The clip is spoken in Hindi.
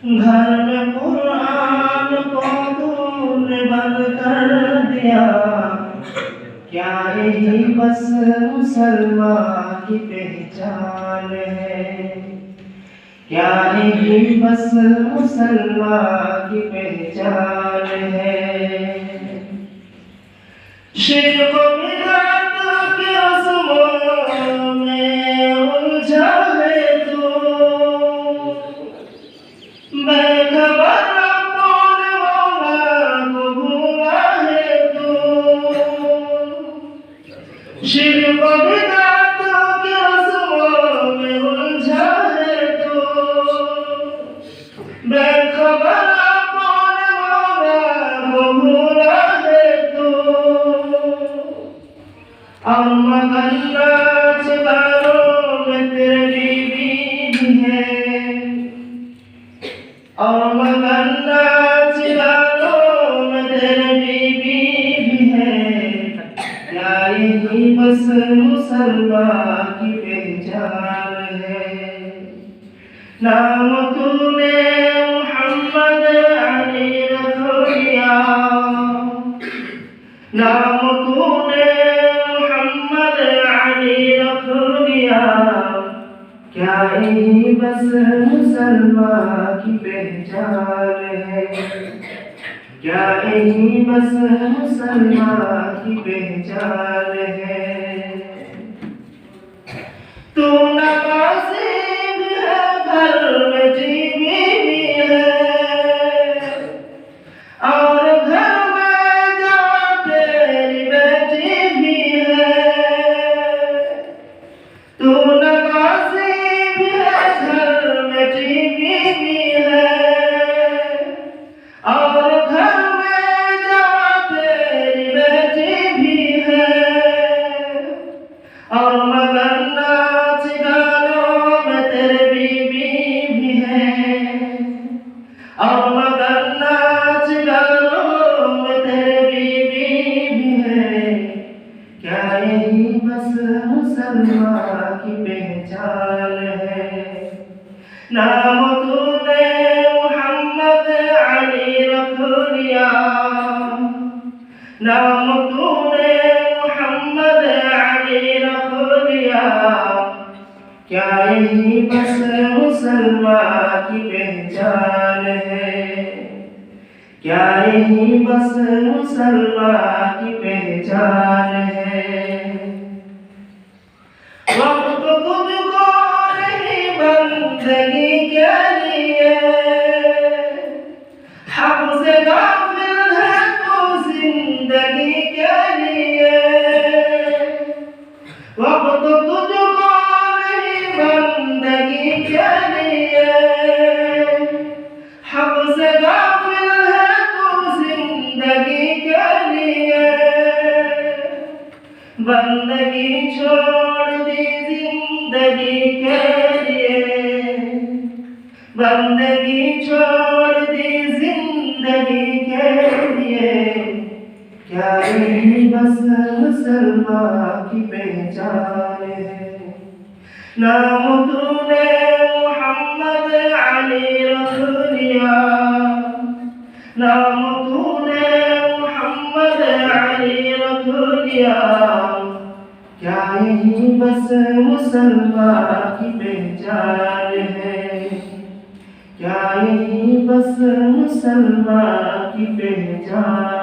घर में कुरान को तूने बंद कर दिया, क्या यही बस मुसलमान की पहचान है? क्या यही बस मुसलमान की पहचान है? शिर्क बिदअत की रस्मों में उलझा है तू, बेखबर कौन मौला को भूला है तू। शिर्क बिदअत की रस्मों में उलझा है तू, बेखबर कौन मौला को भूला है तू। और मगन्नाच गानों में तेरी बीवी भी है, और मगन्नाच गानों में तेरी बीवी भी है। क्या यही बस मुसलमान की पहचान है? नाम तूने मोहम्मद अली रख लिया, नाम तूने मोहम्मद अली रख लिया। क्या यही बस मुसलमान की पहचान है? क्या यही बस मुसलमान की पहचान है? तू नमाज़ी भी है, घर में जीवी भी है, और घर में जा तेरी बेटी भी है। तू नमाज़ी भी है, घर में जीवी भी है, और घर में जा तेरी बेटी भी है। और मगन्नाच गानों में तेरी बीवी भी है, और मगन्नाच गानों में तेरी बीवी भी है। क्या यही बस मुसलमान की पहचान है? नाम तूने मोहम्मद अली रख लिया, नाम तूने मोहम्मद अली रख लिया। क्या यही बस मुसलमान की पहचान है? क्या यही बस मुसलमान की पहचान है? वक्त तुझको नहीं बंदगी के लिए, हक से गाफिल है तू जिंदगी के लिए। वक्त तुझको नहीं बंदगी के लिए, हक से गाफिल है तू जिंदगी के लिए। बंदगी छोड़ दी जिंदगी के लिए, बंदगी छोड़ दी जिंदगी के लिए। क्या यही बस मुसलमान की पहचान है? नाम तूने मोहम्मद अली रख लिया, नाम तूने मोहम्मद अली रख लिया। क्या यही बस मुसलमान की पहचान है? क्या यही बस मुसलमान की पहचान